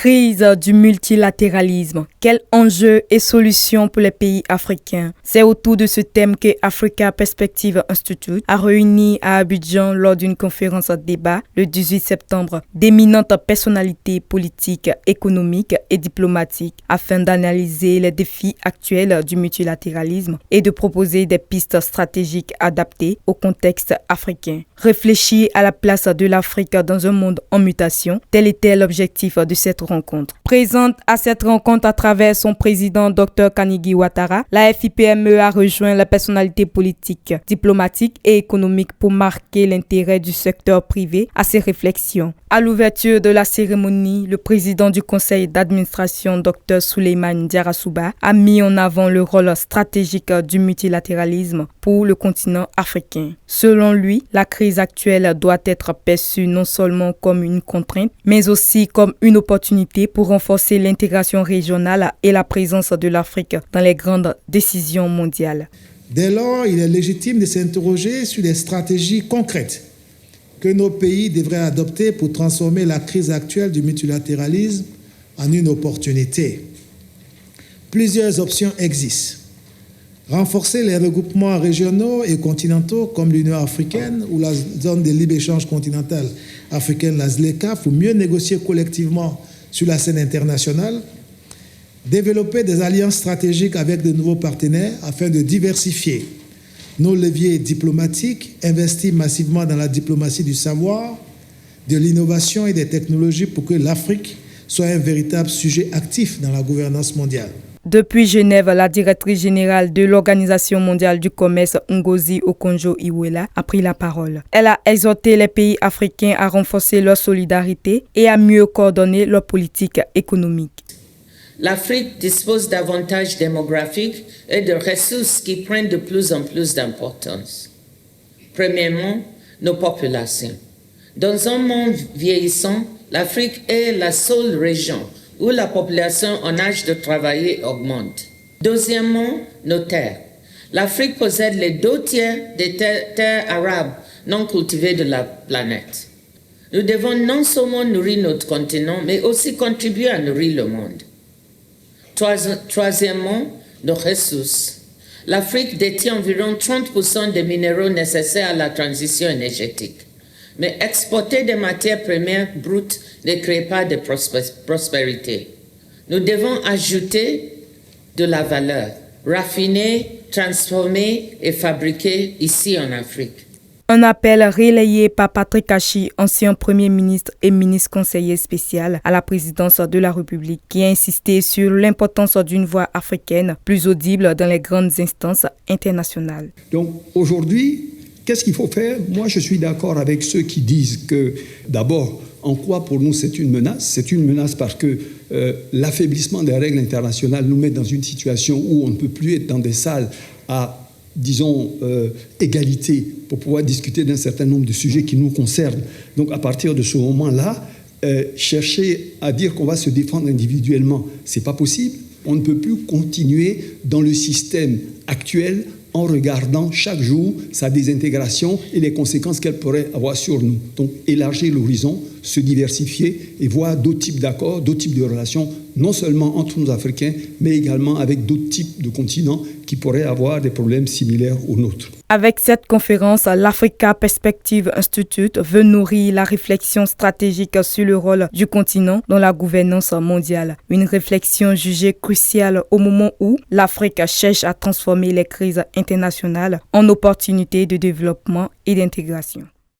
Crise du multilatéralisme. Quels enjeux et solutions pour les pays africains? C'est autour de ce thème que Africa Perspective Institute a réuni à Abidjan lors d'une conférence débat le 18 septembre d'éminentes personnalités politiques, économiques et diplomatiques afin d'analyser les défis actuels du multilatéralisme et de proposer des pistes stratégiques adaptées au contexte africain. Réfléchir à la place de l'Afrique dans un monde en mutation, tel était l'objectif de cette rencontre. Présente à cette rencontre à travers son président Dr Kanigi Ouattara, la FIPME a rejoint la personnalité politique, diplomatique et économique pour marquer l'intérêt du secteur privé à ces réflexions. À l'ouverture de la cérémonie, le président du conseil d'administration Dr Souleymane Diarra a mis en avant le rôle stratégique du multilatéralisme pour le continent africain. Selon lui, la crise actuelle doit être perçue non seulement comme une contrainte, mais aussi comme une opportunité pour renforcer l'intégration régionale et la présence de l'Afrique dans les grandes décisions mondiales. Dès lors, il est légitime de s'interroger sur les stratégies concrètes que nos pays devraient adopter pour transformer la crise actuelle du multilatéralisme en une opportunité. Plusieurs options existent. Renforcer les regroupements régionaux et continentaux comme l'Union africaine ou la zone de libre-échange continentale africaine, la ZLECA, pour mieux négocier collectivement sur la scène internationale. Développer des alliances stratégiques avec de nouveaux partenaires afin de diversifier nos leviers diplomatiques, investir massivement dans la diplomatie du savoir, de l'innovation et des technologies pour que l'Afrique soit un véritable sujet actif dans la gouvernance mondiale. Depuis Genève, la directrice générale de l'Organisation mondiale du commerce, Ngozi Okonjo-Iweala, a pris la parole. Elle a exhorté les pays africains à renforcer leur solidarité et à mieux coordonner leur politique économique. L'Afrique dispose d'avantages démographiques et de ressources qui prennent de plus en plus d'importance. Premièrement, nos populations. Dans un monde vieillissant, l'Afrique est la seule région où la population en âge de travailler augmente. Deuxièmement, nos terres. L'Afrique possède les 2/3 des terres arabes non cultivées de la planète. Nous devons non seulement nourrir notre continent, mais aussi contribuer à nourrir le monde. Troisièmement, nos ressources. L'Afrique détient environ 30% des minéraux nécessaires à la transition énergétique. Mais exporter des matières premières brutes ne crée pas de prospérité. Nous devons ajouter de la valeur, raffiner, transformer et fabriquer ici en Afrique. Un appel relayé par Patrick Achi, ancien Premier ministre et ministre conseiller spécial à la présidence de la République, qui a insisté sur l'importance d'une voix africaine plus audible dans les grandes instances internationales. Donc aujourd'hui, qu'est-ce qu'il faut faire? Moi, je suis d'accord avec ceux qui disent que, d'abord, en quoi pour nous c'est une menace? C'est une menace parce que l'affaiblissement des règles internationales nous met dans une situation où on ne peut plus être dans des salles à, disons, égalité pour pouvoir discuter d'un certain nombre de sujets qui nous concernent. Donc, à partir de ce moment-là, chercher à dire qu'on va se défendre individuellement, c'est pas possible. On ne peut plus continuer dans le système actuel en regardant chaque jour sa désintégration et les conséquences qu'elle pourrait avoir sur nous. Donc, élargir l'horizon, se diversifier et voir d'autres types d'accords, d'autres types de relations, non seulement entre nous Africains, mais également avec d'autres types de continents qui pourraient avoir des problèmes similaires aux nôtres. Avec cette conférence, l'Africa Perspective Institute veut nourrir la réflexion stratégique sur le rôle du continent dans la gouvernance mondiale. Une réflexion jugée cruciale au moment où l'Afrique cherche à transformer les crises internationales en opportunités de développement et d'intégration.